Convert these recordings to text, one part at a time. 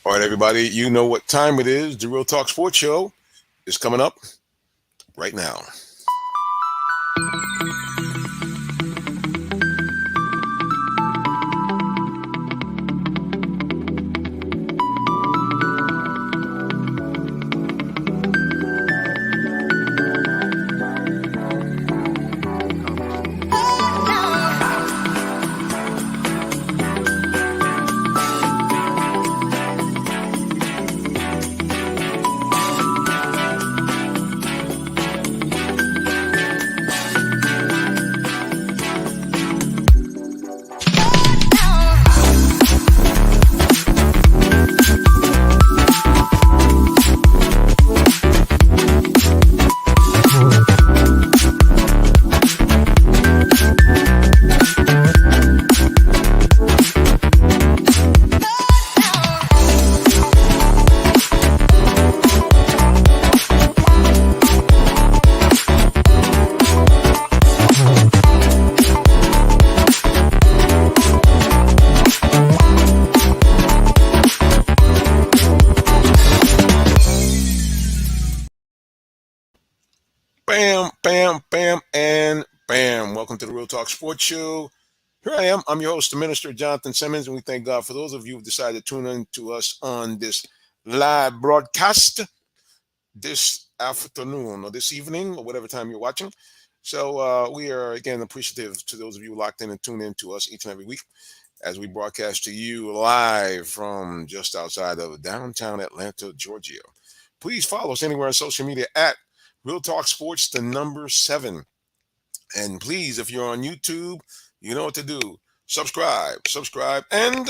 All right, everybody, you know what time it is. The Real Talk Sports Show is coming up right now. Bam, bam, bam, and bam. Welcome to the Real Talk Sports Show. Here I am. I'm your host, the Minister Jonathan Simmons, and we thank God for those of you who decided to tune in to us on this live broadcast this afternoon or this evening or whatever time you're watching. So we are again appreciative to those of you locked in and tuned in to us each and every week as we broadcast to you live from just outside of downtown Atlanta, Georgia. Please follow us anywhere on social media at Real Talk Sports, the number 7. And please, if you're on YouTube, you know what to do. Subscribe, and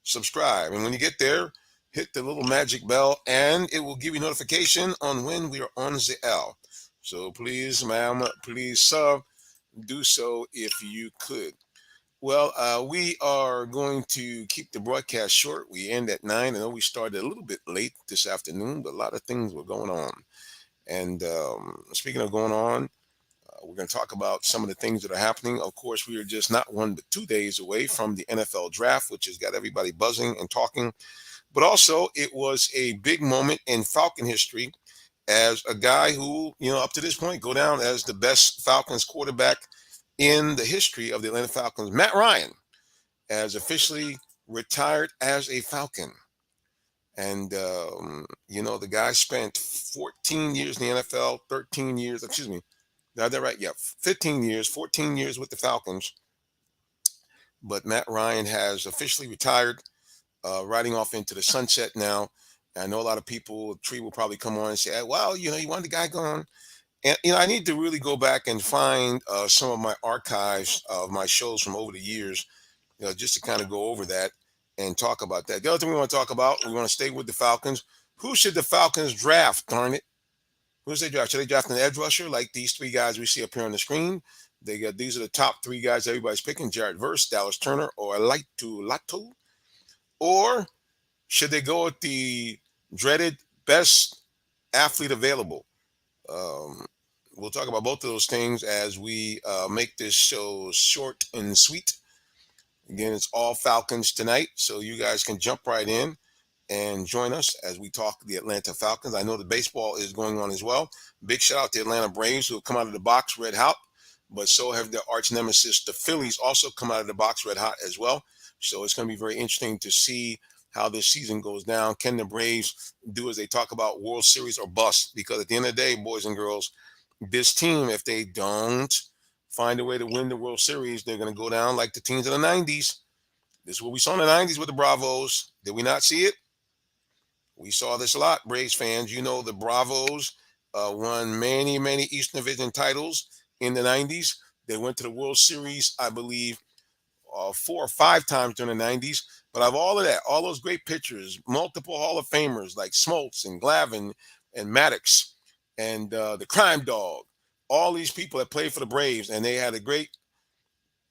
subscribe. And when you get there, hit the little magic bell, and it will give you notification on when we are on the L. So please, ma'am, please, do so if you could. Well, we are going to keep the broadcast short. We end at 9. I know we started a little bit late this afternoon, but a lot of things were going on. And speaking of going on, we're going to talk about some of the things that are happening. Of course, we are just not 1 but 2 days away from the NFL draft, which has got everybody buzzing and talking. But also, it was a big moment in Falcon history as a guy who, up to this point, go down as the best Falcons quarterback in the history of the Atlanta Falcons. Matt Ryan has officially retired as a Falcon. And, the guy spent 14 years in the NFL, 13 years, excuse me, got that right? Yeah, 15 years, 14 years with the Falcons. But Matt Ryan has officially retired, riding off into the sunset now. I know a lot of people, Tree will probably come on and say, well, you want the guy gone. And, I need to really go back and find some of my archives of my shows from over the years, just to kind of go over that and talk about that. The other thing we want to talk about, we want to stay with the Falcons. Who should the Falcons draft, darn it? Who should they draft? Should they draft an edge rusher like these three guys we see up here on the screen? These are the top three guys everybody's picking: Jared Verse, Dallas Turner, or Laitu Latu. Or should they go with the dreaded best athlete available? Um, we'll talk about both of those things as we make this show short and sweet. Again, it's all Falcons tonight, so you guys can jump right in and join us as we talk the Atlanta Falcons. I know the baseball is going on as well. Big shout out to the Atlanta Braves who have come out of the box red hot, but so have their arch nemesis, the Phillies, also come out of the box red hot as well. So it's going to be very interesting to see how this season goes down. Can the Braves do as they talk about World Series or bust? Because at the end of the day, boys and girls, this team, if they don't find a way to win the World Series, they're going to go down like the teams of the 90s. This is what we saw in the 90s with the Bravos. Did we not see it? We saw this a lot, Braves fans. The Bravos won many, many Eastern Division titles in the 90s. They went to the World Series, I believe, 4 or 5 times during the 90s. But of all of that, all those great pitchers, multiple Hall of Famers like Smoltz and Glavine and Maddox and the Crime Dog, all these people that played for the Braves, and they had a great,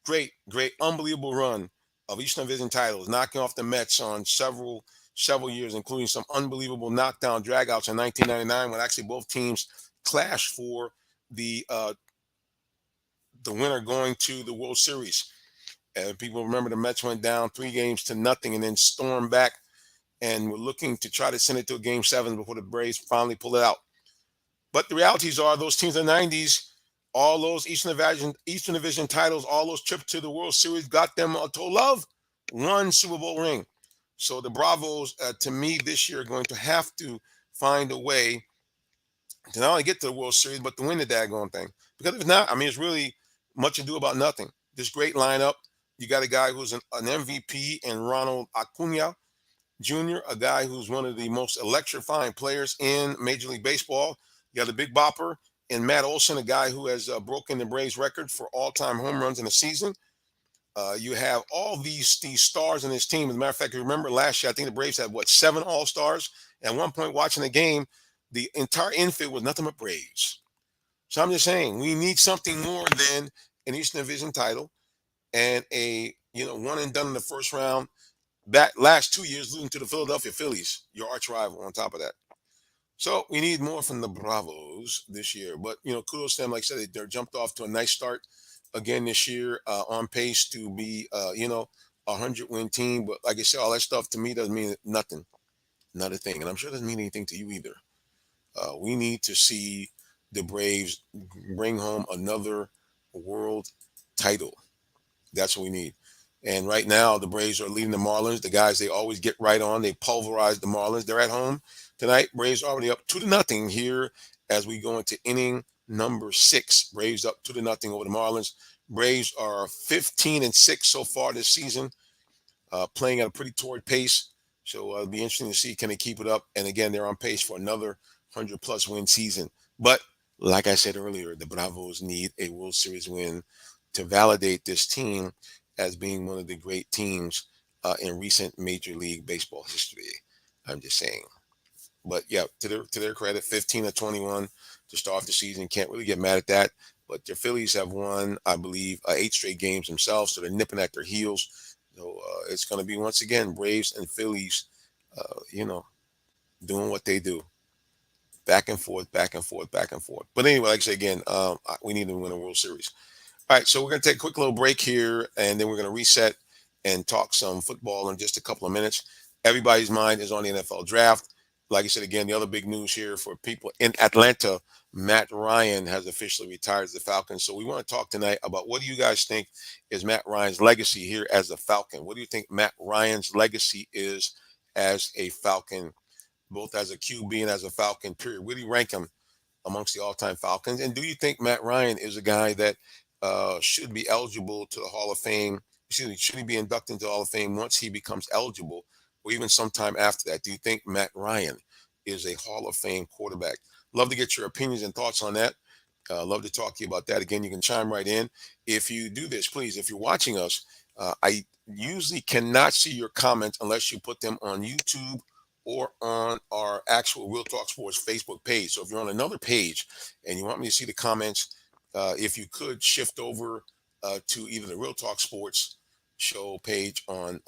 great, great, unbelievable run of Eastern Division titles, knocking off the Mets on several years, including some unbelievable knockdown dragouts in 1999 when actually both teams clashed for the winner going to the World Series. And people remember the Mets went down 3 games to nothing and then stormed back and we're looking to try to send it to a game seven before the Braves finally pull it out. But the realities are those teams in the 90s, all those Eastern Division titles, all those trips to the World Series got them a total of one Super Bowl ring. So the Bravos, to me, this year are going to have to find a way to not only get to the World Series, but to win the daggone thing. Because if not, I mean, it's really much ado about nothing. This great lineup. You got a guy who's an MVP in Ronald Acuna Jr., a guy who's one of the most electrifying players in Major League Baseball. You got a big bopper in Matt Olson, a guy who has broken the Braves record for all-time home runs in a season. You have all these stars in this team. As a matter of fact, you remember last year, I think the Braves had what, 7 All-Stars. At one point, watching the game, the entire infield was nothing but Braves. So I'm just saying, we need something more than an Eastern Division title and a one and done in the first round. That last 2 years losing to the Philadelphia Phillies, your arch rival. On top of that, so we need more from the Bravos this year. But kudos to them. Like I said, they're jumped off to a nice start again this year, on pace to be a 100-win team. But like I said, all that stuff to me doesn't mean nothing, not a thing, and I'm sure it doesn't mean anything to you either. We need to see the Braves bring home another world title. That's what we need. And right now, the Braves are leading the Marlins. The guys they always get right on. They pulverize the Marlins. They're at home tonight. Braves already up 2-0 here as we go into inning number 6. Braves up 2-0 over the Marlins. Braves are 15-6 so far this season, playing at a pretty torrid pace. So it'll be interesting to see can they keep it up. And again, they're on pace for another 100-plus win season. But like I said earlier, the Bravos need a World Series win to validate this team as being one of the great teams in recent Major League Baseball history. I'm just saying. But yeah, to their credit, 15-21 to start the season. Can't really get mad at that. But their Phillies have won, I believe, 8 straight games themselves, so they're nipping at their heels. So it's going to be once again Braves and Phillies, doing what they do, back and forth, back and forth, back and forth. But anyway, like I say again, we need to win a World Series. All right, so we're going to take a quick little break here, and then we're going to reset and talk some football in just a couple of minutes. Everybody's mind is on the NFL draft. Like I said, again, the other big news here for people in Atlanta, Matt Ryan has officially retired as the Falcon. So we want to talk tonight about what do you guys think is Matt Ryan's legacy here as a Falcon? What do you think Matt Ryan's legacy is as a Falcon, both as a QB and as a Falcon, period? Where do you rank him amongst the all-time Falcons? And do you think Matt Ryan is a guy that should be eligible to the Hall of Fame? Excuse me, should he be inducted into the Hall of Fame once he becomes eligible, or even sometime after that? Do you think Matt Ryan is a Hall of Fame quarterback? Love to get your opinions and thoughts on that. Love to talk to you about that. Again, you can chime right in. If you do this, please, if you're watching us, I usually cannot see your comments unless you put them on YouTube or on our actual Real Talk Sports Facebook page. So if you're on another page and you want me to see the comments, if you could shift over to either the Real Talk Sports show page on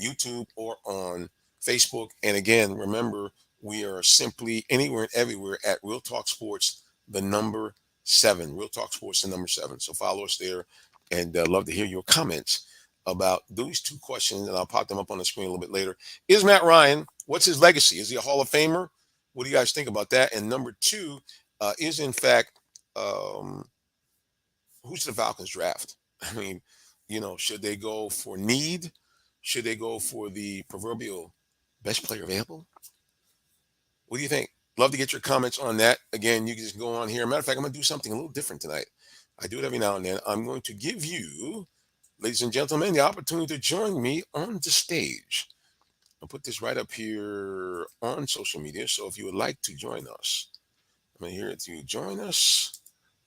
YouTube or on Facebook. And again, remember, we are simply anywhere and everywhere at Real Talk Sports, the number 7. Real Talk Sports, the number 7. So follow us there, and love to hear your comments about these 2 questions, and I'll pop them up on the screen a little bit later. Is Matt Ryan, what's his legacy? Is he a Hall of Famer? What do you guys think about that? And number 2 is, in fact, who's the Falcons draft? I mean, should they go for need? Should they go for the proverbial best player available? What do you think? Love to get your comments on that. Again, you can just go on here. Matter of fact, I'm going to do something a little different tonight. I do it every now and then. I'm going to give you, ladies and gentlemen, the opportunity to join me on the stage. I'll put this right up here on social media. So if you would like to join us, I'm going to hear it to join us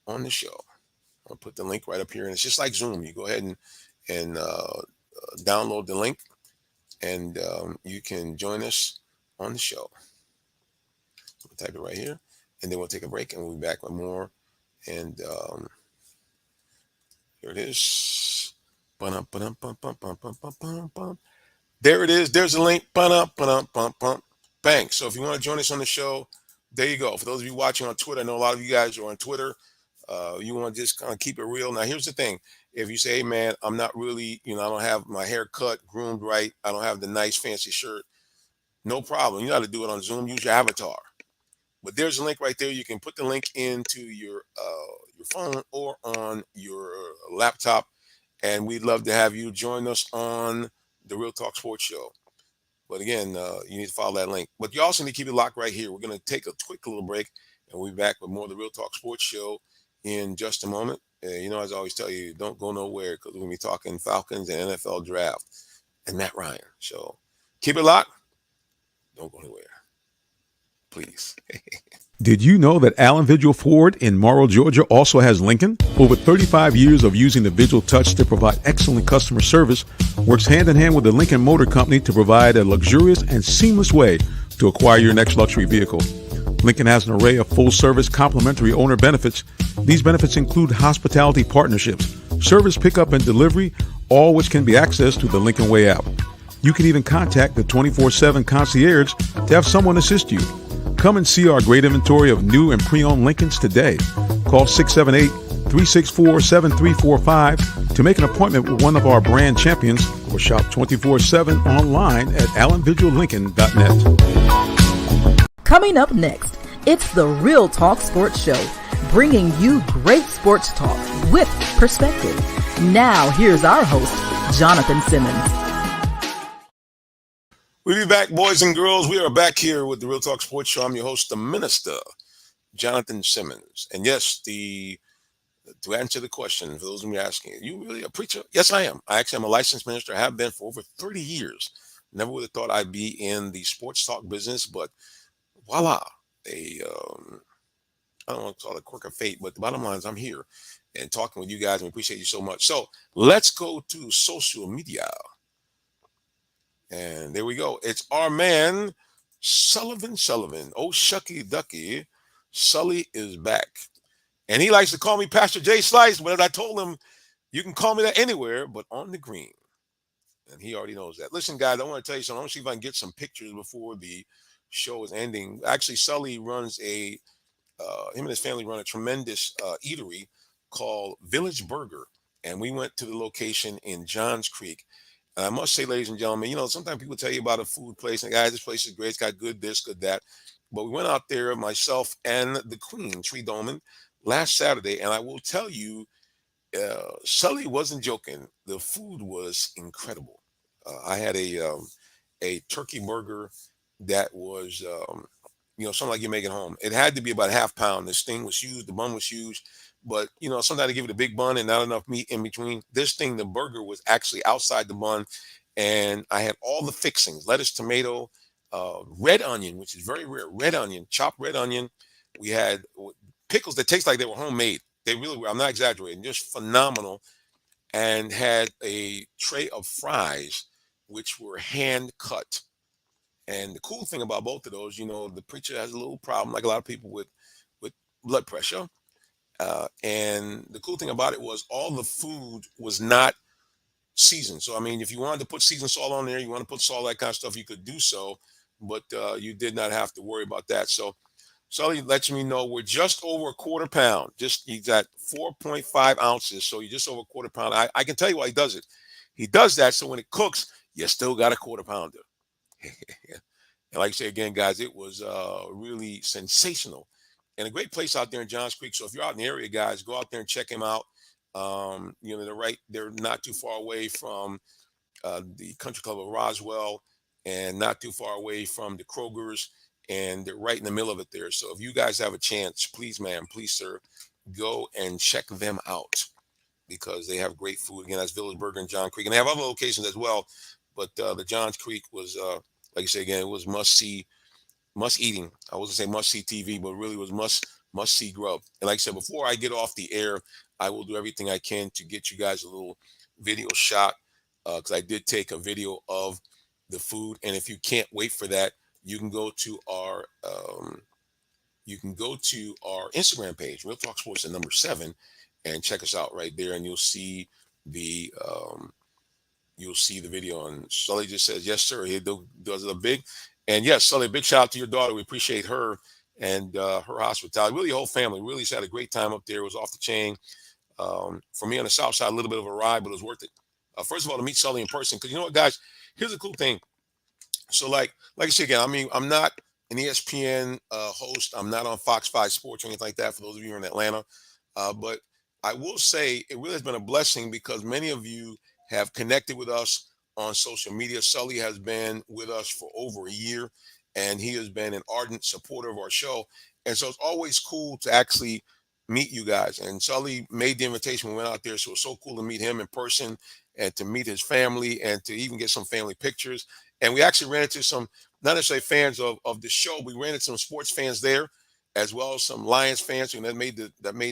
on the show. I'll put the link right up here, and it's just like Zoom. You go ahead and download the link, and you can join us on the show. We'll type it right here, and then we'll take a break, and we'll be back with more. And here it is. There it is. There's a link. Bang. So if you want to join us on the show, there you go. For those of you watching on Twitter, I know a lot of you guys are on Twitter. You want to just kind of keep it real. Now, here's the thing. If you say, hey, man, I'm not really, I don't have my hair cut, groomed right. I don't have the nice fancy shirt. no problem. You got to do it on Zoom. Use your avatar. But there's a link right there. You can put the link into your phone or on your laptop, and we'd love to have you join us on the Real Talk Sports Show. But again, you need to follow that link. But you also need to keep it locked right here. We're going to take a quick little break, and we'll be back with more of the Real Talk Sports Show in just a moment. As I always tell you, don't go nowhere because we're going to be talking Falcons and NFL draft and Matt Ryan. So keep it locked. Don't go anywhere, please. Did you know that Allen Vigil Ford in Morrow, Georgia also has Lincoln? Over 35 years of using the Vigil Touch to provide excellent customer service, works hand in hand with the Lincoln Motor Company to provide a luxurious and seamless way to acquire your next luxury vehicle. Lincoln has an array of full-service complimentary owner benefits. These benefits include hospitality partnerships, service pickup and delivery, all which can be accessed through the Lincoln Way app. You can even contact the 24/7 concierge to have someone assist you. Come and see our great inventory of new and pre-owned Lincolns today. Call 678-364-7345 to make an appointment with one of our brand champions or shop 24/7 online at allenvigillincoln.net. Coming up next, it's the Real Talk Sports Show, bringing you great sports talk with perspective. Now, here's our host, Jonathan Simmons. We'll be back, boys and girls. We are back here with the Real Talk Sports Show. I'm your host, the minister, Jonathan Simmons. And yes, to answer the question, for those of you asking, are you really a preacher? Yes, I am. I actually am a licensed minister. I have been for over 30 years. Never would have thought I'd be in the sports talk business, but voila, I don't want to call it a quirk of fate, but the bottom line is I'm here and talking with you guys, and we appreciate you so much. So let's go to social media. And there we go. It's our man, Sullivan. Oh, shucky ducky. Sully is back. And he likes to call me Pastor J Slice, but as I told him, you can call me that anywhere, but on the green. And he already knows that. Listen, guys, I want to tell you something. I want to see if I can get some pictures before the show is ending. Actually, Sully runs him and his family run a tremendous eatery called Village Burger. And we went to the location in Johns Creek. And I must say, ladies and gentlemen, sometimes people tell you about a food place and guys, this place is great. It's got good this, good that. But we went out there, myself and the Queen, Tree Doman, last Saturday. And I will tell you, Sully wasn't joking. The food was incredible. I had a turkey burger that was, something like you make at home. It had to be about half pound. This thing was huge. The bun was huge. But, sometimes they give it a big bun and not enough meat in between. This thing, the burger was actually outside the bun. And I had all the fixings, lettuce, tomato, red onion, which is very rare, red onion, chopped red onion. We had pickles that taste like they were homemade. They really were. I'm not exaggerating. Just phenomenal. And had a tray of fries, which were hand cut. And the cool thing about both of those, the preacher has a little problem, like a lot of people with blood pressure. And the cool thing about it was all the food was not seasoned. So, I mean, if you wanted to put seasoned salt on there, you want to put salt, that kind of stuff, you could do so. But you did not have to worry about that. So, Sully lets me know we're just over a quarter pound. He's at 4.5 ounces. So you're just over a quarter pound. I can tell you why he does it. He does that so when it cooks, you still got a quarter pounder. And like I say again, guys, it was really sensational. And a great place out there in Johns Creek. So if you're out in the area, guys, go out there and check him out. They're not too far away from the Country Club of Roswell and not too far away from the Kroger's, and they're right in the middle of it there. So if you guys have a chance, please, ma'am, please, sir, go and check them out because they have great food. Again, that's Village Burger in Johns Creek. And they have other locations as well. But the Johns Creek was, like I say again, it was must eating. I wasn't saying must see TV, but really was must see grub. And like I said, before I get off the air, I will do everything I can to get you guys a little video shot because I did take a video of the food. And if you can't wait for that, you can go to our Instagram page, Real Talk Sports at number 7, and check us out right there, and you'll see the video. And Sully just says, yes, sir. He does a big. And yes, Sully, big shout out to your daughter. We appreciate her and her hospitality. Really, the whole family really had a great time up there. It was off the chain. For me on the south side, a little bit of a ride, but it was worth it. First of all, to meet Sully in person, because you know what, guys? Here's the cool thing. So like I said again, I mean, I'm not an ESPN host. I'm not on Fox 5 Sports or anything like that. For those of you who are in Atlanta, but I will say it really has been a blessing because many of you have connected with us on social media. Sully has been with us for over a year, and he has been an ardent supporter of our show. And so it's always cool to actually meet you guys. And Sully made the invitation. We went out there, so it's so cool to meet him in person and to meet his family and to even get some family pictures. And we actually ran into some, not necessarily fans of the show, we ran into some sports fans there, as well as some Lions fans who that made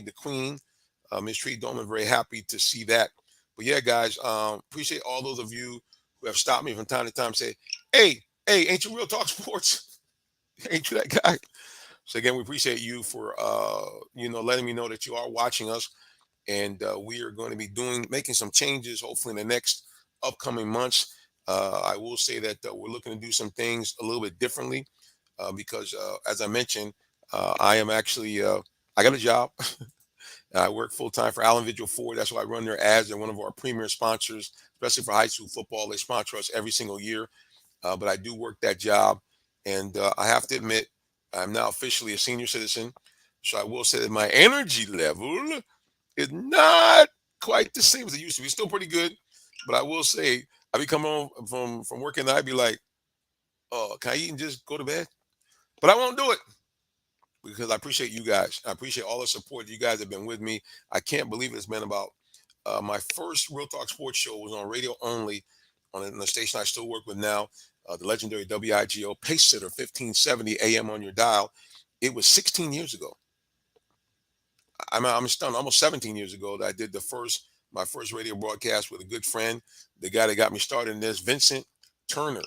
the Queen, Miss Tree Dolman, very happy to see that. But yeah, guys, appreciate all those of you who have stopped me from time to time, say, hey, ain't you Real Talk Sports? Ain't you that guy? So again, we appreciate you for letting me know that you are watching us, and we are going to be making some changes hopefully in the next upcoming months. I will say that we're looking to do some things a little bit differently because, as I mentioned, I am actually I got a job. I work full time for Allen Vigil Ford. That's why I run their ads. They're one of our premier sponsors, especially for high school football. They sponsor us every single year. But I do work that job, and I have to admit, I'm now officially a senior citizen. So I will say that my energy level is not quite the same as it used to be. It's still pretty good, but I will say I be coming home from work and I'd be like, "Oh, can I eat and just go to bed?" But I won't do it because I appreciate you guys. I appreciate all the support you guys have been with me. I can't believe it's been about my first Real Talk Sports show was on radio only on the station I still work with now, the legendary WIGO Pace Sitter 1570 AM on your dial. It was 16 years ago. I'm stunned. Almost 17 years ago that I did my first radio broadcast with a good friend, the guy that got me started in this, Vincent Turner.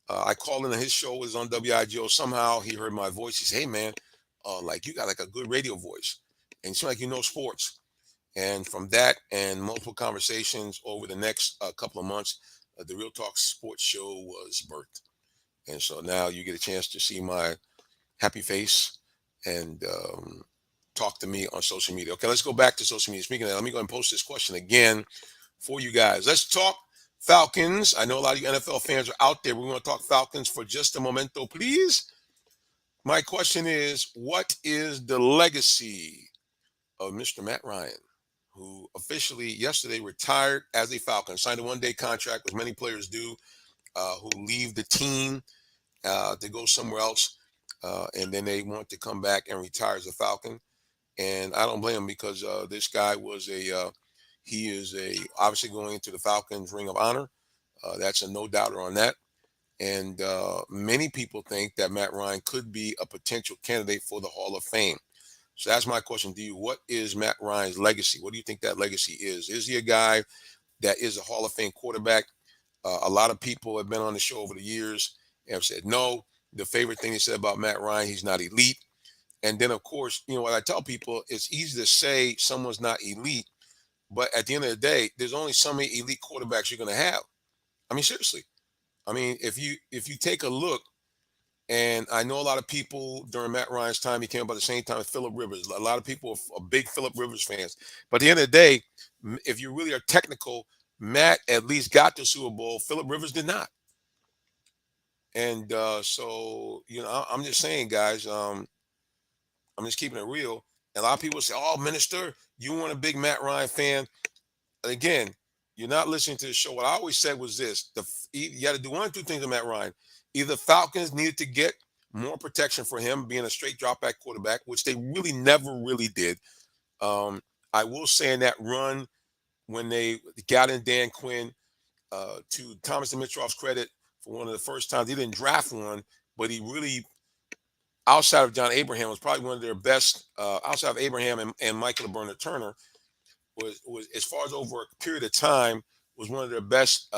I called into his show, was on WIGO. Somehow he heard my voice. He said, "Hey man, like you got like a good radio voice, and it seems like you know sports." And from that and multiple conversations over the next couple of months, the Real Talk Sports Show was birthed. And so now you get a chance to see my happy face and talk to me on social media. Okay, let's go back to social media. Speaking of that, let me go and post this question again for you guys. Let's talk Falcons. I know a lot of you NFL fans are out there. We want to talk Falcons for just a momento, please. My question is, what is the legacy of Mr. Matt Ryan, who officially yesterday retired as a Falcon, signed a one-day contract, as many players do, who leave the team to go somewhere else, and then they want to come back and retire as a Falcon. And I don't blame him because this guy was he is obviously going into the Falcons Ring of Honor. That's a no doubter on that. And many people think that Matt Ryan could be a potential candidate for the Hall of Fame. So that's my question to you. What is Matt Ryan's legacy? What do you think that legacy is? Is he a guy that is a Hall of Fame quarterback? A lot of people have been on the show over the years and have said no. The favorite thing they said about Matt Ryan, he's not elite. And then, of course, what I tell people, it's easy to say someone's not elite, but at the end of the day, there's only so many elite quarterbacks you're going to have. I mean, seriously. I mean, if you take a look, and I know a lot of people during Matt Ryan's time, he came about the same time as Phillip Rivers. A lot of people are big Phillip Rivers fans. But at the end of the day, if you really are technical, Matt at least got the Super Bowl. Phillip Rivers did not. And so, I'm just saying, guys, I'm just keeping it real. And a lot of people say, "Oh, Minister, you weren't a big Matt Ryan fan." Again, you're not listening to the show. What I always said was this: you got to do one of two things with Matt Ryan. Either Falcons needed to get more protection for him being a straight drop back quarterback, which they really never really did. I will say in that run when they got in Dan Quinn, to Thomas Dimitrov's credit, for one of the first times he didn't draft one, but he really, outside of John Abraham, was probably one of their best. Outside of Abraham and Michael Burner Turner, was as far as over a period of time was one of their best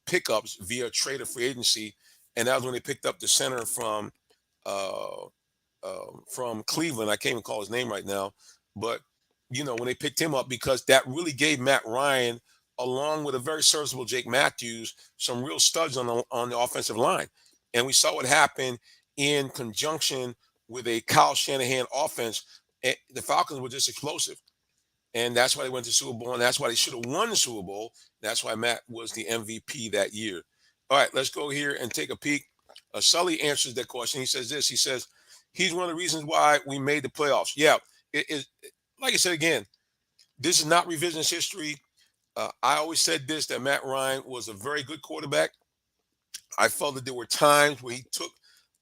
pickups via trade or free agency, and that was when they picked up the center uh, from Cleveland. I can't even call his name right now, but when they picked him up, because that really gave Matt Ryan, along with a very serviceable Jake Matthews, some real studs on the offensive line, and we saw what happened in conjunction with a Kyle Shanahan offense. And the Falcons were just explosive. And that's why they went to the Super Bowl, and that's why they should have won the Super Bowl. That's why Matt was the MVP that year. All right, let's go here and take a peek. Sully answers that question. He says this. He says he's one of the reasons why we made the playoffs. Yeah, it is. Like I said again, this is not revisionist history. I always said this, that Matt Ryan was a very good quarterback. I felt that there were times where he took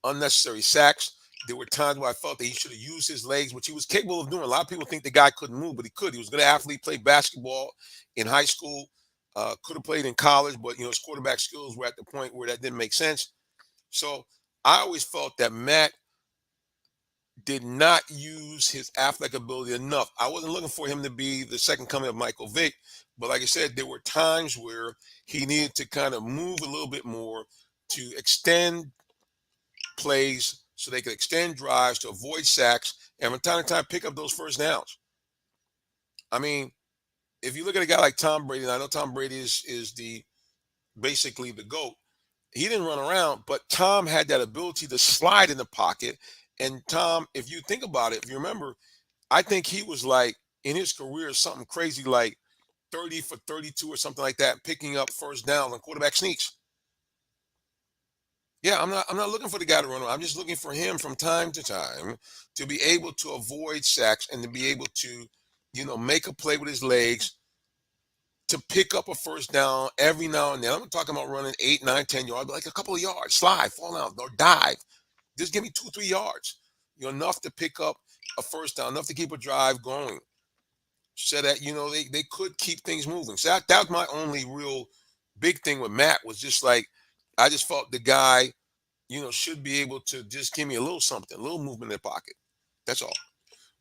unnecessary sacks. There were times where I felt that he should have used his legs, which he was capable of doing. A lot of people think the guy couldn't move, but he could. He was a good athlete, played basketball in high school, could have played in college, but his quarterback skills were at the point where that didn't make sense. So I always felt that Matt did not use his athletic ability enough. I wasn't looking for him to be the second coming of Michael Vick, but like I said, there were times where he needed to kind of move a little bit more to extend plays so they could extend drives to avoid sacks and from time to time pick up those first downs. I mean, if you look at a guy like Tom Brady, and I know Tom Brady is the basically the GOAT, he didn't run around, but Tom had that ability to slide in the pocket. And Tom, if you think about it, if you remember, I think he was like in his career something crazy like 30 for 32 or something like that, picking up first down on quarterback sneaks. Yeah, I'm not looking for the guy to run around. I'm just looking for him from time to time to be able to avoid sacks and to be able to, make a play with his legs to pick up a first down every now and then. I'm not talking about running 8, 9, 10 yards, but like a couple of yards, slide, fall out, or dive. Just give me 2, 3 yards. Enough to pick up a first down, enough to keep a drive going. So that, they could keep things moving. So that was my only real big thing with Matt was just like, I just felt the guy, should be able to just give me a little something, a little movement in the pocket. That's all.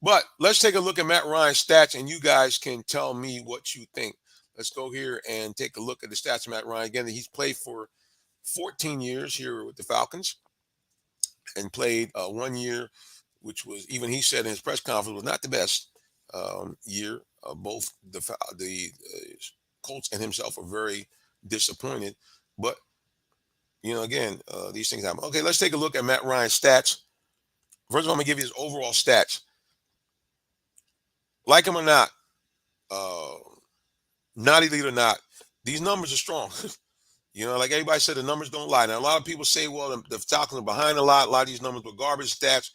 But let's take a look at Matt Ryan's stats, and you guys can tell me what you think. Let's go here and take a look at the stats of Matt Ryan. Again, he's played for 14 years here with the Falcons and played 1 year, which was, even he said in his press conference, was not the best year. Both the Colts and himself are very disappointed. But, again, these things happen. Okay, let's take a look at Matt Ryan's stats. First of all, I'm going to give you his overall stats. Like him or not, not elite or not, these numbers are strong. Like everybody said, the numbers don't lie. Now, a lot of people say, well, the Falcons are behind a lot. A lot of these numbers were garbage stats.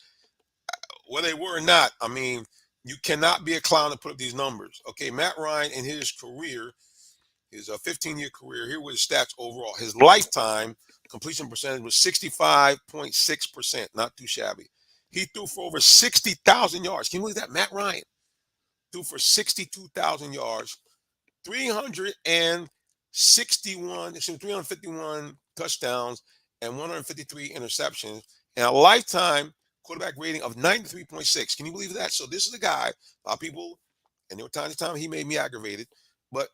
Whether they were or not, I mean, you cannot be a clown to put up these numbers. Okay, Matt Ryan in his career, his 15-year career, here were his stats overall. His lifetime completion percentage was 65.6%, not too shabby. He threw for over 60,000 yards. Can you believe that? Matt Ryan threw for 62,000 yards, 351 touchdowns, and 153 interceptions, and a lifetime quarterback rating of 93.6. Can you believe that? So this is a guy, a lot of people, and there were times he made me aggravated, but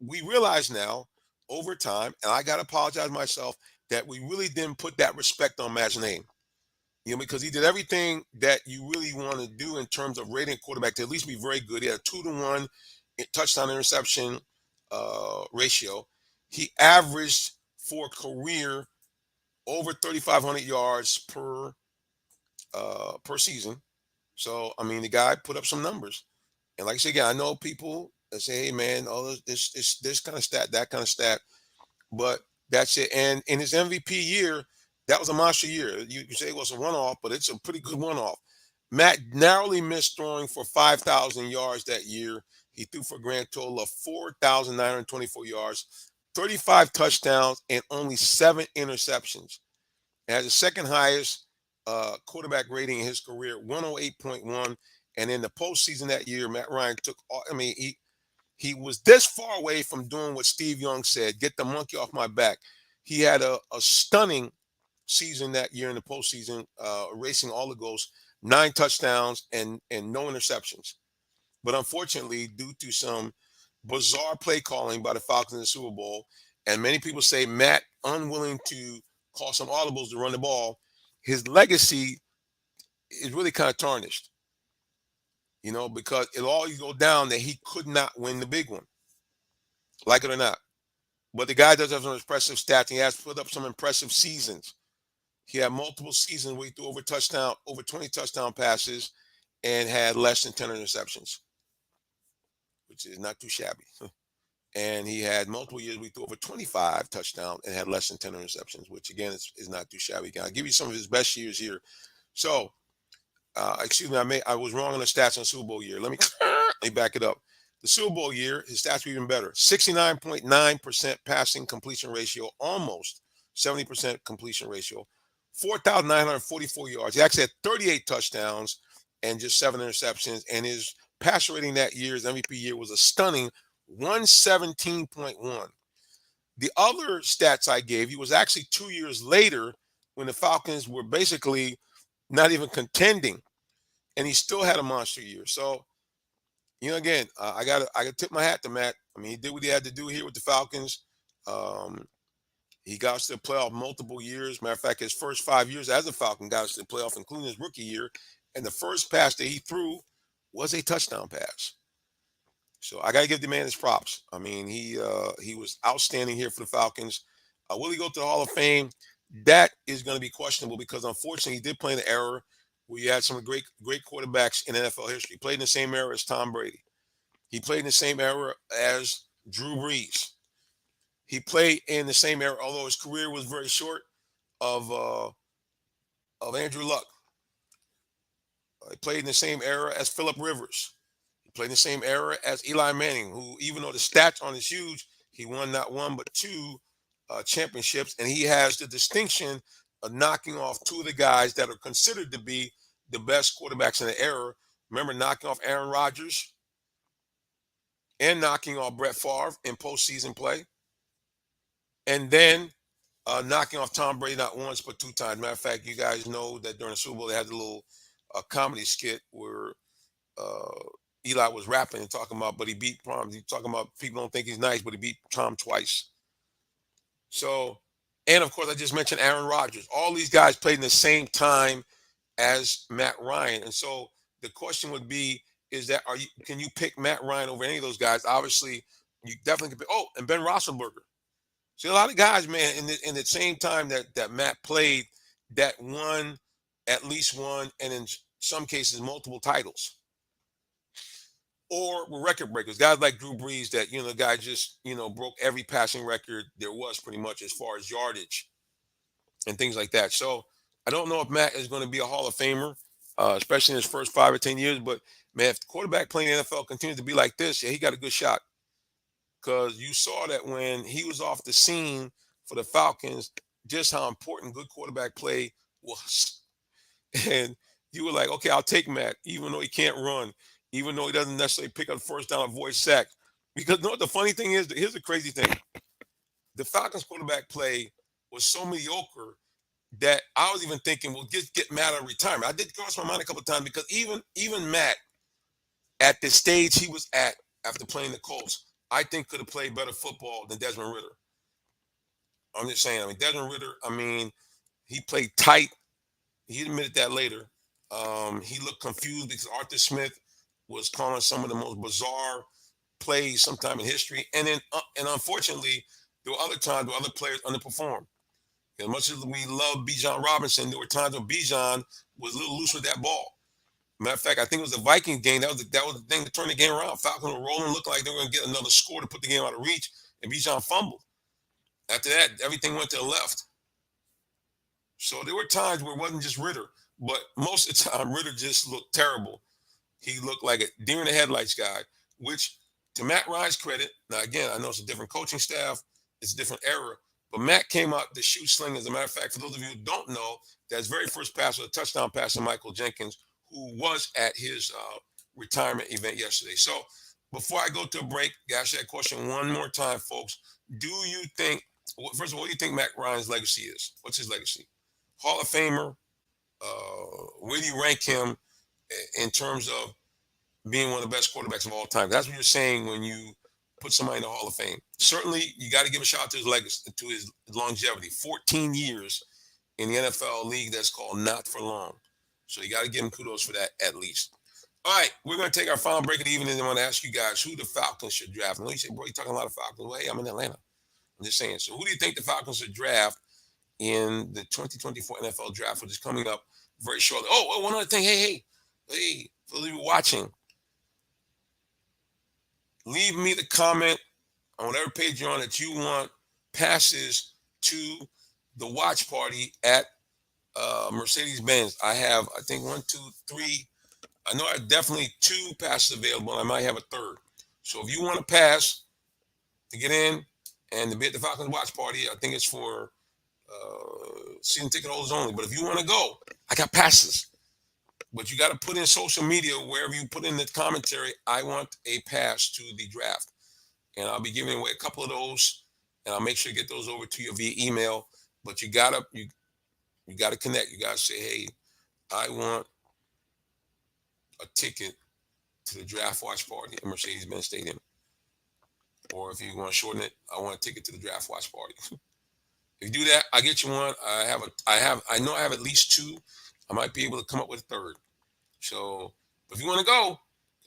we realize now over time, and I got to apologize myself, that we really didn't put that respect on Matt's name. Because he did everything that you really want to do in terms of rating a quarterback to at least be very good. He had a 2-to-1 touchdown interception ratio. He averaged for a career over 3,500 yards per season. So, I mean, the guy put up some numbers. And like I said, again, I know people that say, hey, man, all this kind of stat, that kind of stat. But that's it. And in his MVP year, that was a monster year. You say it was a one-off, but it's a pretty good one-off. Matt narrowly missed throwing for 5,000 yards that year. He threw for a grand total of 4,924 yards, 35 touchdowns, and only 7 interceptions. He has the second highest quarterback rating in his career, 108.1. And in the postseason that year, Matt Ryan he was this far away from doing what Steve Young said, get the monkey off my back. He had a stunning season that year in the postseason, racing all the goals, 9 touchdowns and no interceptions. But unfortunately, due to some bizarre play calling by the Falcons in the Super Bowl, and many people say Matt unwilling to call some audibles to run the ball, his legacy is really kind of tarnished. Because it all go down that he could not win the big one, like it or not. But the guy does have some impressive stats. He has put up some impressive seasons. He had multiple seasons where he threw over 20 touchdown passes and had less than 10 interceptions, which is not too shabby. And he had multiple years we threw over 25 touchdowns and had less than 10 interceptions, which again is not too shabby. I'll give you some of his best years here. So, excuse me, I was wrong on the stats on Super Bowl year. Let me back it up. The Super Bowl year, his stats were even better. 69.9% passing completion ratio, almost 70% completion ratio, 4,944 yards. He actually had 38 touchdowns and just 7 interceptions. And his passer rating that year, his MVP year, was a stunning 117.1. The other stats I gave you was actually 2 years later when the Falcons were basically not even contending, and he still had a monster year. So, again, I got to tip my hat to Matt. I mean, he did what he had to do here with the Falcons. Um, he got us to the playoff multiple years. Matter of fact, his first 5 years as a Falcon got us to the playoff, including his rookie year. And the first pass that he threw was a touchdown pass. So I got to give the man his props. I mean, he was outstanding here for the Falcons. Will he go to the Hall of Fame? That is going to be questionable because unfortunately he did play in the era where you had some great quarterbacks in NFL history. He played in the same era as Tom Brady. He played in the same era as Drew Brees. He played in the same era, although his career was very short, of Andrew Luck. He played in the same era as Phillip Rivers. Played in the same era as Eli Manning, who, even though the stats aren't as huge, he won not one but two championships, and he has the distinction of knocking off two of the guys that are considered to be the best quarterbacks in the era. Remember, knocking off Aaron Rodgers and knocking off Brett Favre in postseason play, and then knocking off Tom Brady not once but two times. Matter of fact, you guys know that during the Super Bowl they had a little comedy skit where Eli was rapping and talking about, but he beat Tom. He's talking about people don't think he's nice, but he beat Tom twice. So, and of course, I just mentioned Aaron Rodgers. All these guys played in the same time as Matt Ryan, and so the question would be: is that can you pick Matt Ryan over any of those guys? Obviously, you definitely can pick. Oh, and Ben Roethlisberger. See, a lot of guys, man, in the same time that Matt played, that won at least one, and in some cases multiple titles. Or were record breakers, guys like Drew Brees that, the guy just, broke every passing record there was pretty much as far as yardage and things like that. So I don't know if Matt is going to be a Hall of Famer, especially in his first 5 or 10 years. But, man, if the quarterback playing in the NFL continues to be like this, yeah, he got a good shot. Because you saw that when he was off the scene for the Falcons, just how important good quarterback play was. And you were like, okay, I'll take Matt, even though he can't run, even though he doesn't necessarily pick up first down or avoid sack. Because what the funny thing is, here's the crazy thing. The Falcons quarterback play was so mediocre that I was even thinking, well, just get Matt out of retirement. I did cross my mind a couple of times because even Matt, at the stage he was at after playing the Colts, I think could have played better football than Desmond Ridder. I'm just saying. I mean, Desmond Ridder, he played tight. He admitted that later. He looked confused because Arthur Smith was calling some of the most bizarre plays sometime in history. And then, and unfortunately, there were other times where other players underperformed. As much as we love Bijan Robinson, there were times when Bijan was a little loose with that ball. Matter of fact, I think it was the Viking game. That was the thing that turned the game around. Falcons were rolling, looking like they were going to get another score to put the game out of reach, and Bijan fumbled. After that, everything went to the left. So there were times where it wasn't just Ridder, but most of the time, Ridder just looked terrible. He looked like a deer in the headlights guy, which, to Matt Ryan's credit, now again, I know it's a different coaching staff, it's a different era, but Matt came out the shoe sling. As a matter of fact, for those of you who don't know, that his very first pass was a touchdown pass to Michael Jenkins, who was at his retirement event yesterday. So before I go to a break, I ask that question one more time, folks. Do you think, first of all, what do you think Matt Ryan's legacy is? What's his legacy? Hall of Famer? Where do you rank him in terms of being one of the best quarterbacks of all time? That's what you're saying when you put somebody in the Hall of Fame. Certainly, you got to give a shout out to his legacy, to his longevity. 14 years in the NFL league that's called not for long. So you got to give him kudos for that at least. All right, we're going to take our final break of the evening and I want to ask you guys who the Falcons should draft. I know you say, bro, you're talking a lot of Falcons. Well, hey, I'm in Atlanta. I'm just saying. So who do you think the Falcons should draft in the 2024 NFL draft, which is coming up very shortly? Oh, one other thing. Hey, for those of you watching, leave me the comment on whatever page you're on that you want passes to the watch party at Mercedes-Benz. I have, I think, one, two, three. I know I have definitely two passes available. I might have a third. So if you want a pass to get in and to be at the Falcons watch party, I think it's for season ticket holders only. But if you want to go, I got passes. But you got to put in social media, wherever you put in the commentary, I want a pass to the draft. And I'll be giving away a couple of those, and I'll make sure to get those over to you via email. But you gotta connect. You gotta say, hey, I want a ticket to the draft watch party at Mercedes-Benz Stadium. Or if you want to shorten it, I want a ticket to the draft watch party. If you do that, I get you one. I know I have at least two. I might be able to come up with a third. So if you want to go,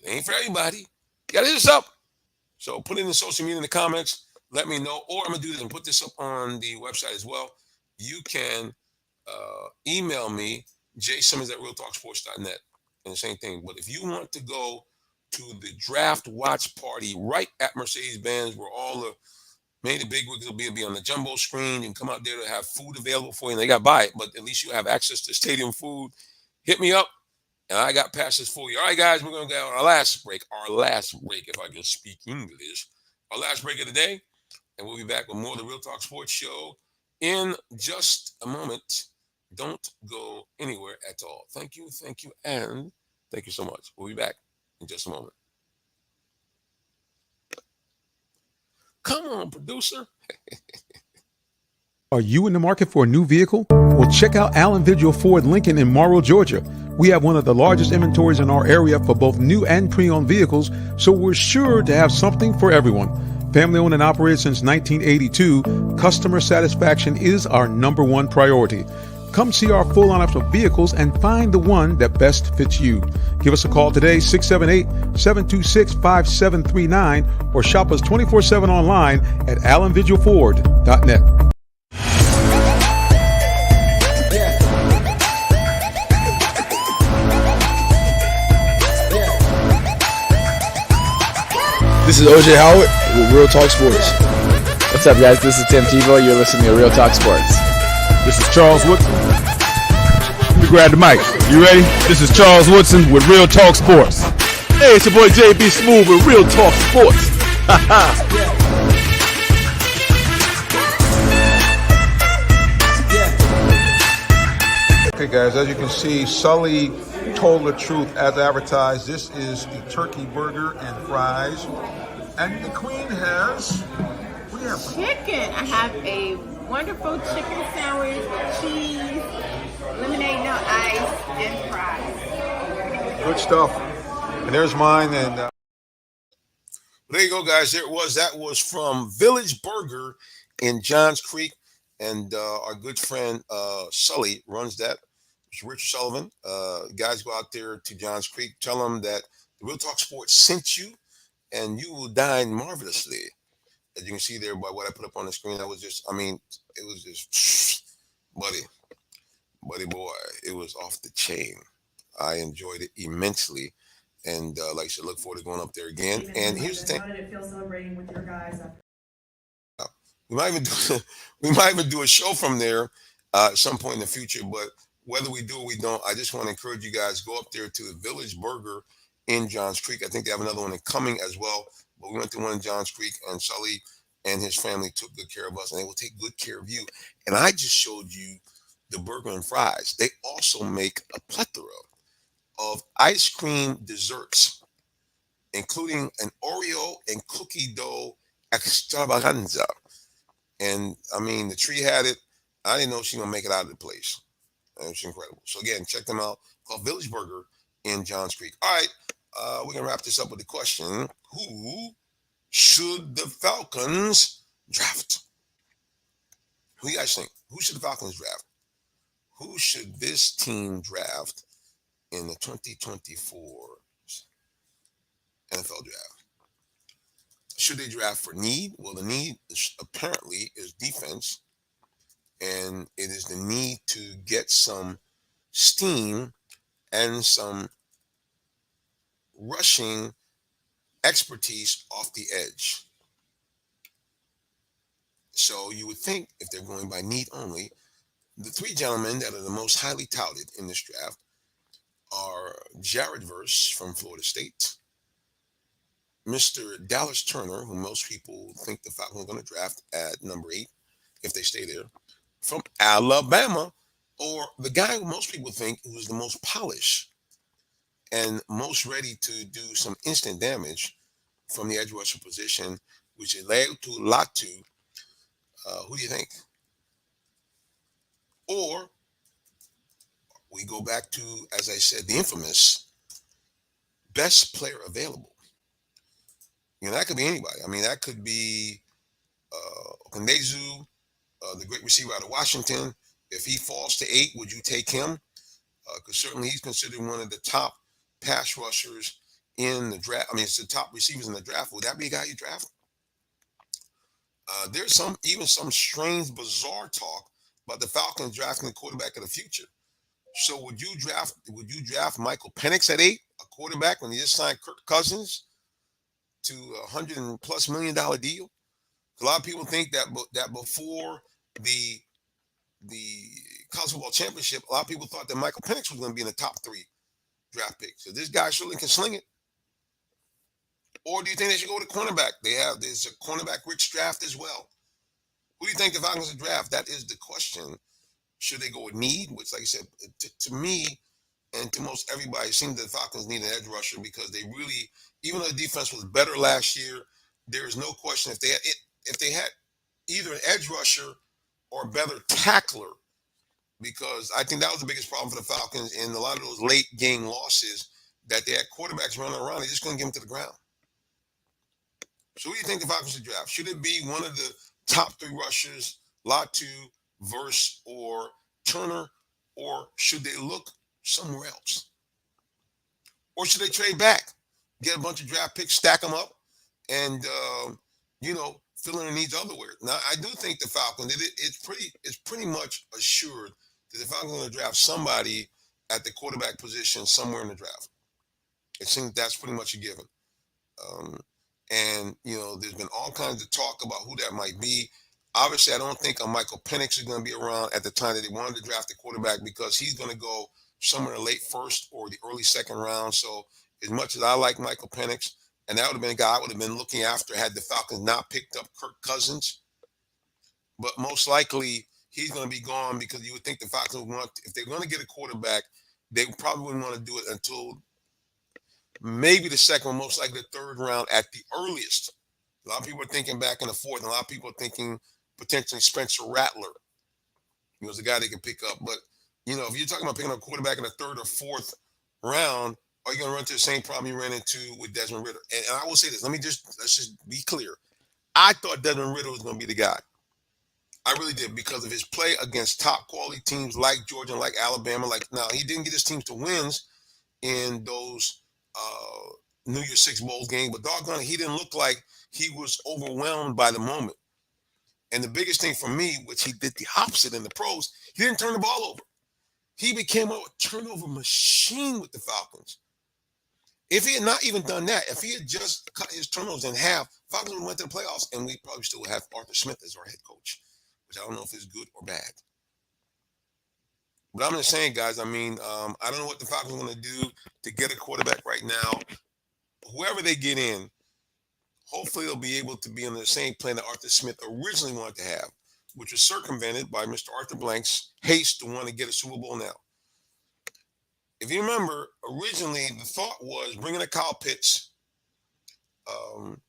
it ain't for everybody. You gotta hit us up. So put it in the social media in the comments. Let me know. Or I'm gonna do this and put this up on the website as well. You can email me, jsimmons@realtalksports.net, and the same thing. But if you want to go to the draft watch party right at Mercedes-Benz, where all the maybe the big wigs will be on the jumbo screen, you can come out there to have food available for you. And they got to buy it, but at least you have access to stadium food. Hit me up, and I got passes for you. All right, guys, we're going to go on our last break, if I can speak English. Our last break of the day, and we'll be back with more of the Real Talk Sports Show in just a moment. Don't go anywhere at all. Thank you, and thank you so much. We'll be back in just a moment. Come on, producer. Are you in the market for a new vehicle? Well, check out Allen Vigil Ford Lincoln in Morrow, Georgia. We have one of the largest inventories in our area for both new and pre-owned vehicles, so we're sure to have something for everyone. Family owned and operated since 1982, customer satisfaction is our number one priority. Come see our full lineup of vehicles and find the one that best fits you. Give us a call today, 678-726-5739, or shop us 24/7 online at allenvigilford.net. This is OJ Howard with Real Talk Sports. What's up, guys? This is Tim Tebow. You're listening to Real Talk Sports. This is Charles Woodson. Let me grab the mic. You ready? This is Charles Woodson with Real Talk Sports. Hey, it's your boy JB Smooth with Real Talk Sports. Okay, guys, as you can see, Sully told the truth as advertised. This is the turkey burger and fries. And the queen has, what do you have? Chicken. I have a wonderful chicken sandwich with cheese, lemonade, no ice, and fries. Good stuff. And there's mine. And there you go, guys. There it was. That was from Village Burger in Johns Creek. And our good friend Sully runs that. It's Richard Sullivan. Guys, go out there to Johns Creek. Tell them that the Real Talk Sports sent you, and you will dine marvelously. As you can see there by what I put up on the screen, that was just, I mean, it was just, buddy boy, it was off the chain. I enjoyed it immensely. And like I said, look forward to going up there again. And here's the thing. How did it feel celebrating with your guys? We might even do a show from there at some point in the future, but whether we do or we don't, I just want to encourage you guys, go up there to the Village Burger in Johns Creek. I think they have another one coming as well, but we went to one in Johns Creek, and Sully and his family took good care of us, and they will take good care of you. And I just showed you the burger and fries. They also make a plethora of ice cream desserts, including an Oreo and cookie dough extravaganza. And I mean, the tree had it. I didn't know she was gonna make it out of the place. It's incredible. So again, check them out. Called Village Burger in Johns Creek. All right, we're gonna wrap this up with the question: who should the Falcons draft? Who do you guys think? Who should the Falcons draft? Who should this team draft in the 2024 NFL draft? Should they draft for need? Well, the need apparently is defense, and it is the need to get some steam and some rushing expertise off the edge. So you would think if they're going by need only, the three gentlemen that are the most highly touted in this draft are Jared Verse from Florida State, Mr. Dallas Turner, who most people think the Falcons are going to draft at number 8 if they stay there, from Alabama, or the guy who most people think who is the most polished and most ready to do some instant damage from the edge rusher position, which is Leatu Latu. Who do you think? Or we go back to, as I said, the infamous best player available. That could be anybody. I mean, that could be Okonezu, the great receiver out of Washington. If he falls to 8, would you take him? Because certainly he's considered one of the top pass rushers in the draft. I mean, it's the top receivers in the draft. Would that be a guy you draft? There's some strange, bizarre talk about the Falcons drafting the quarterback of the future. So would you draft Michael Penix at 8, a quarterback, when he just signed Kirk Cousins to $100+ million deal? A lot of people think that before the college football championship, a lot of people thought that Michael Penix was going to be in the top 3 draft picks. So this guy surely can sling it. Or do you think they should go to cornerback? There's a cornerback-rich draft as well. Who do you think the Falcons should draft? That is the question. Should they go with need? Which, like I said, to me and to most everybody, it seems that the Falcons need an edge rusher because they really, even though the defense was better last year, there is no question if they had either an edge rusher or a better tackler, because I think that was the biggest problem for the Falcons in a lot of those late game losses, that they had quarterbacks running around. They just couldn't get them to the ground. So who do you think the Falcons should draft? Should it be one of the top 3 rushers, Latu, Verse, or Turner, or should they look somewhere else? Or should they trade back, get a bunch of draft picks, stack them up, and fill in the needs elsewhere? Now, I do think the Falcons, it's pretty much assured that the Falcons are going to draft somebody at the quarterback position somewhere in the draft. It seems that's pretty much a given. And there's been all kinds of talk about who that might be. Obviously, I don't think Michael Penix is going to be around at the time that they wanted to draft the quarterback, because he's going to go somewhere in the late 1st or the early 2nd round. So as much as I like Michael Penix, and that would have been a guy I would have been looking after had the Falcons not picked up Kirk Cousins, but most likely he's going to be gone, because you would think the Falcons would want, if they're going to get a quarterback, they probably wouldn't want to do it until maybe the 2nd, most likely the 3rd round at the earliest. A lot of people are thinking back in the 4th, and a lot of people are thinking potentially Spencer Rattler. He was a guy they can pick up. But, if you're talking about picking up a quarterback in the 3rd or 4th round, are you going to run into the same problem you ran into with Desmond Ridder? And I will say this. Let's just be clear. I thought Desmond Ridder was going to be the guy. I really did, because of his play against top quality teams like Georgia and like Alabama. Now, he didn't get his teams to wins in those New Year's Six Bowls games, but doggone it, he didn't look like he was overwhelmed by the moment. And the biggest thing for me, which he did the opposite in the pros, he didn't turn the ball over. He became a turnover machine with the Falcons. If he had not even done that, if he had just cut his turnovers in half, Falcons would have went to the playoffs, and we probably still would have Arthur Smith as our head coach, which I don't know if it's good or bad. But I'm just saying, guys, I don't know what the Falcons are going to do to get a quarterback right now. Whoever they get in, hopefully they'll be able to be on the same plan that Arthur Smith originally wanted to have, which was circumvented by Mr. Arthur Blank's haste to want to get a Super Bowl now. If you remember, originally the thought was bringing a Kyle Pitts, and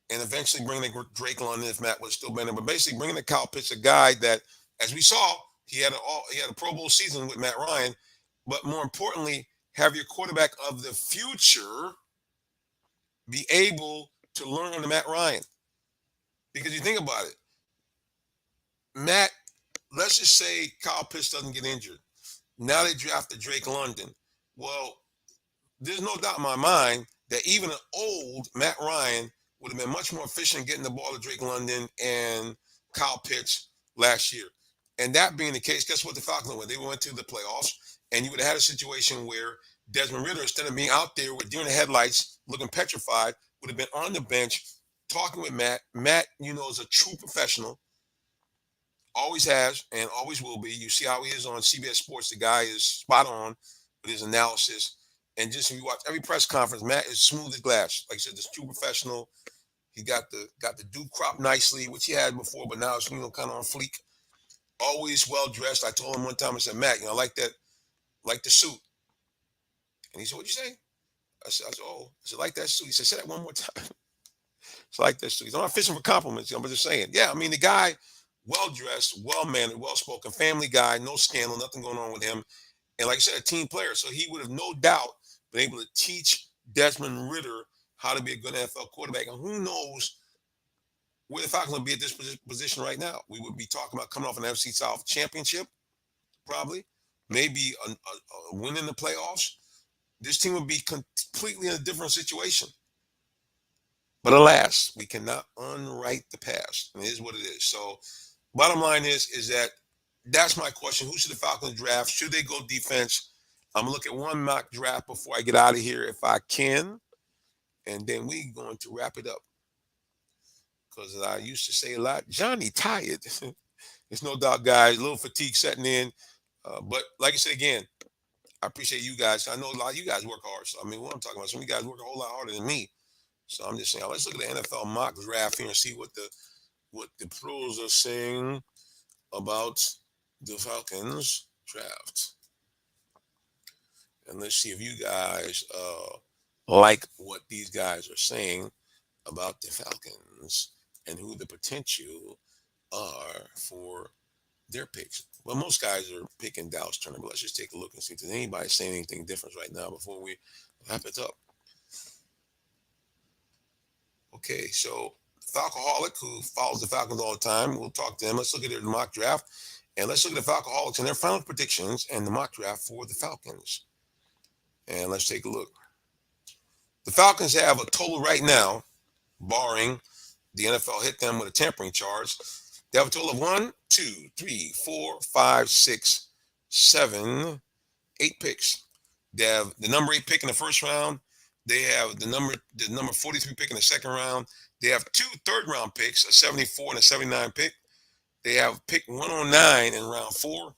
eventually bringing a Drake London if Matt was still better, but basically bringing a Kyle Pitts, a guy that, as we saw, he had a Pro Bowl season with Matt Ryan, but more importantly, have your quarterback of the future be able to learn under Matt Ryan. Because you think about it, Matt, let's just say Kyle Pitts doesn't get injured. Now they drafted Drake London. Well, there's no doubt in my mind that even an old Matt Ryan would have been much more efficient getting the ball to Drake London and Kyle Pitts last year. And that being the case, guess what the Falcons went? They went to the playoffs, and you would have had a situation where Desmond Ridder, instead of being out there with deer in the headlights, looking petrified, would have been on the bench talking with Matt. Matt, is a true professional. Always has and always will be. You see how he is on CBS Sports. The guy is spot on with his analysis. And just if you watch every press conference, Matt is smooth as glass. Like I said, this true professional. He got the do crop nicely, which he had before, but now it's kind of on fleek. Always well dressed. I told him one time, I said, Matt, I like the suit. And he said, what'd you say? I said, like that suit. He said, say that one more time. It's like that suit. He's not fishing for compliments. I'm just saying. Yeah, I mean, the guy, well dressed, well mannered, well spoken, family guy, no scandal, nothing going on with him. And like I said, a team player. So he would have no doubt been able to teach Desmond Ritter how to be a good NFL quarterback. And who knows where the Falcons would be at this position right now. We would be talking about coming off an NFC South championship, probably. Maybe a win in the playoffs. This team would be completely in a different situation. But alas, we cannot unwrite the past. And it is what it is. So bottom line is that that's my question. Who should the Falcons draft? Should they go defense? I'm going to look at one mock draft before I get out of here if I can. And then we're going to wrap it up. Because I used to say a lot, Johnny tired. There's no doubt, guys, a little fatigue setting in. But like I said again, I appreciate you guys. I know a lot of you guys work hard. So, I mean, what I'm talking about, some of you guys work a whole lot harder than me. So I'm just saying, let's look at the NFL mock draft here and see what the pros are saying about the Falcons draft. And let's see if you guys like what these guys are saying about the Falcons and who the potential are for their picks. Well, most guys are picking Dallas Turner, but let's just take a look and see if there's anybody saying anything different right now before we wrap it up. Okay, so Falcoholic, who follows the Falcons all the time, we'll talk to them. Let's look at their mock draft, and let's look at the Falcoholics and their final predictions and the mock draft for the Falcons. And let's take a look. The Falcons have a total right now, barring the NFL hit them with a tampering charge, they have a total of 1, 2, 3, 4, 5, 6, 7, 8 picks. They have the number 8 pick in the first round. They have the number 43 pick in the second round. They have 2 third-round picks, a 74 and a 79 pick. They have pick 109 in round 4,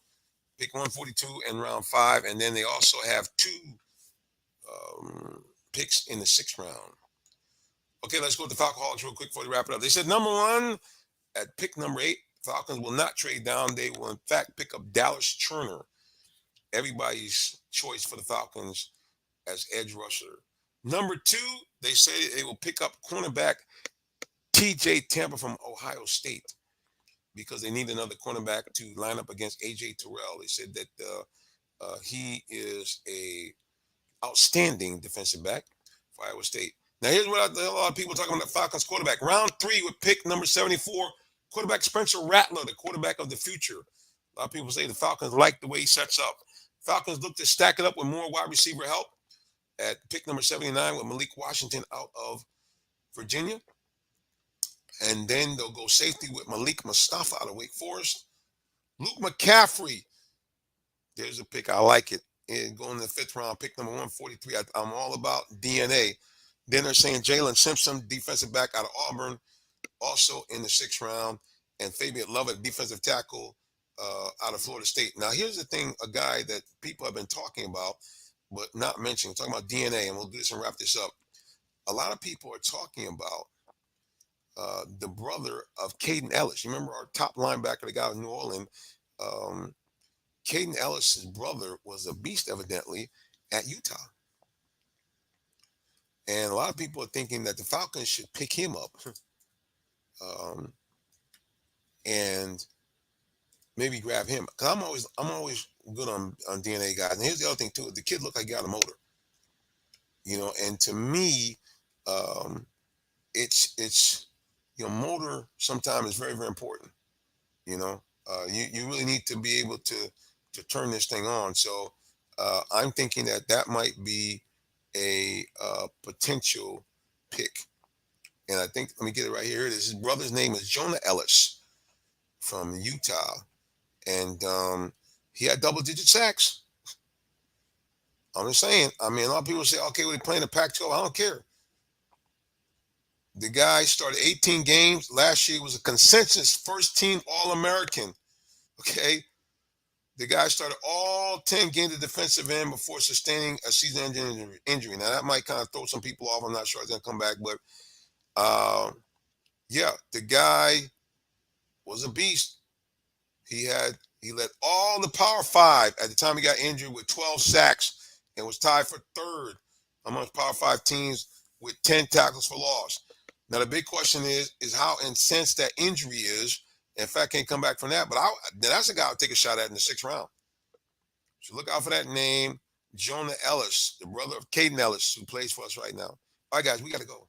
pick 142 in round 5, and then they also have 2 picks in the 6th round. Okay, let's go with the Falcoholics real quick before we wrap it up. They said number 1 at pick number 8, Falcons will not trade down. They will, in fact, pick up Dallas Turner, everybody's choice for the Falcons as edge rusher. Number 2, they say they will pick up cornerback TJ Tampa from Ohio State because they need another cornerback to line up against AJ Terrell. They said that he is a outstanding defensive back for Iowa State. Now, here's what a lot of people talking about the Falcons quarterback. Round 3 with pick number 74, quarterback Spencer Rattler, the quarterback of the future. A lot of people say the Falcons like the way he sets up. Falcons look to stack it up with more wide receiver help at pick number 79 with Malik Washington out of Virginia. And then they'll go safety with Malik Mustafa out of Wake Forest. Luke McCaffrey, there's a pick. I like it. And going in the 5th round, pick number 143. I'm all about DNA. Then they're saying Jalen Simpson, defensive back out of Auburn, also in the 6th round. And Fabian Lovett, defensive tackle out of Florida State. Now, here's the thing, a guy that people have been talking about, but not mentioning, talking about DNA, and we'll do this and wrap this up. A lot of people are talking about the brother of Caden Ellis. You remember our top linebacker, the guy in New Orleans? Caden Ellis' brother was a beast, evidently, at Utah. And a lot of people are thinking that the Falcons should pick him up and maybe grab him. Because I'm always good on DNA guys. And here's the other thing, too. The kid looked like he got a motor. And to me, it's motor sometimes is very, very important. You really need to be able to turn this thing on. So I'm thinking that might be a potential pick. And I think, let me get it right here. His brother's name is Jonah Ellis from Utah. And he had double-digit sacks. I'm just saying. I mean, a lot of people say, okay, well, they're playing the Pac-12. I don't care. The guy started 18 games. Last year was a consensus first team All-American. Okay. The guy started all 10 games of defensive end before sustaining a season-ending injury. Now, that might kind of throw some people off. I'm not sure he's going to come back. But, yeah, the guy was a beast. He led all the Power Five at the time he got injured with 12 sacks and was tied for third amongst Power Five teams with 10 tackles for loss. Now the big question is how incensed that injury is. In fact, can't come back from that. But that's a guy I'll take a shot at in the 6th round. So look out for that name, Jonah Ellis, the brother of Caden Ellis, who plays for us right now. All right, guys, we got to go.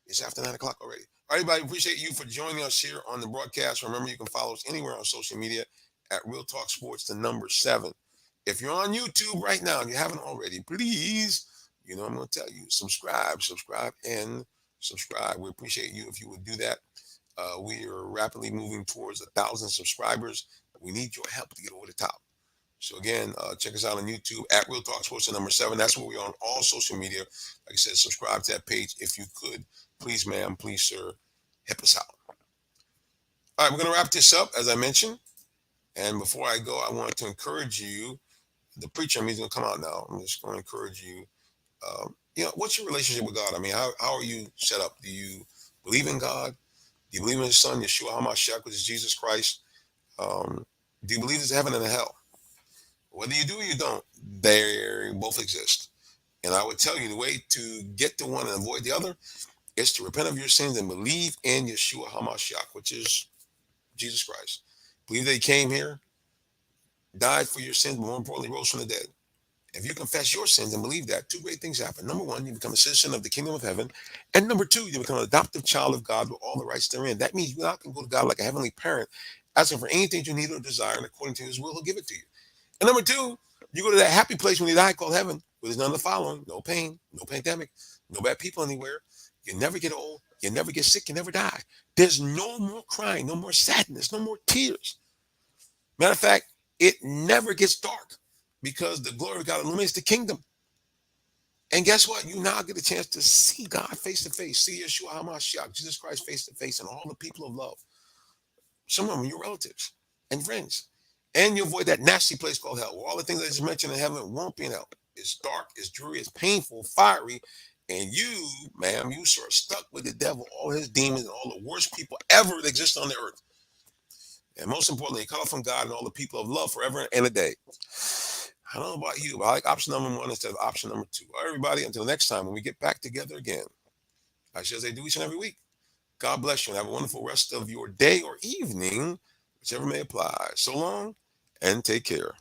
It's after 9 o'clock already. All right, everybody, appreciate you for joining us here on the broadcast. Remember, you can follow us anywhere on social media at Real Talk Sports, the number 7. If you're on YouTube right now and you haven't already, please, you know I'm going to tell you, subscribe, and subscribe. We appreciate you if you would do that. We are rapidly moving towards 1,000 subscribers. We need your help to get over the top. So again, check us out on YouTube at Real Talk Sports, the number 7. That's where we are on all social media. Like I said, subscribe to that page if you could. Please, ma'am, please, sir, help us out. All right, we're going to wrap this up, as I mentioned. And before I go, I want to encourage you. The preacher, he's going to come out now. I'm just going to encourage you. What's your relationship with God? I mean, how are you set up? Do you believe in God? Do you believe in His Son, Yeshua HaMashiach, which is Jesus Christ? Do you believe there's a heaven and a hell? Whether you do or you don't, they both exist. And I would tell you the way to get to one and avoid the other is to repent of your sins and believe in Yeshua HaMashiach, which is Jesus Christ. Believe that He came here, died for your sins, but more importantly, rose from the dead. If you confess your sins and believe that, 2 great things happen. Number 1, you become a citizen of the kingdom of heaven. And number 2, you become an adoptive child of God with all the rights therein. That means you now can go to God like a heavenly parent, asking for anything you need or desire, and according to His will, He'll give it to you. And number 2, you go to that happy place when you die called heaven, where there's none of the following: no pain, no pandemic, no bad people anywhere. You never get old, you never get sick, you never die. There's no more crying, no more sadness, no more tears. Matter of fact, it never gets dark because the glory of God illuminates the kingdom. And guess what? You now get a chance to see God face to face, see Yeshua HaMashiach, Jesus Christ face to face, and all the people of love. Some of them are your relatives and friends. And you avoid that nasty place called hell, where all the things I just mentioned in heaven won't be in hell. It's dark, it's dreary, it's painful, fiery, and you, ma'am, you sort of stuck with the devil, all his demons, and all the worst people ever that exist on the earth. And most importantly, cut off from God and all the people of love forever and a day. I don't know about you, but I like option number 1 instead of option number 2. All right, everybody, until next time when we get back together again, as they do each and every week, God bless you and have a wonderful rest of your day or evening, whichever may apply. So long and take care.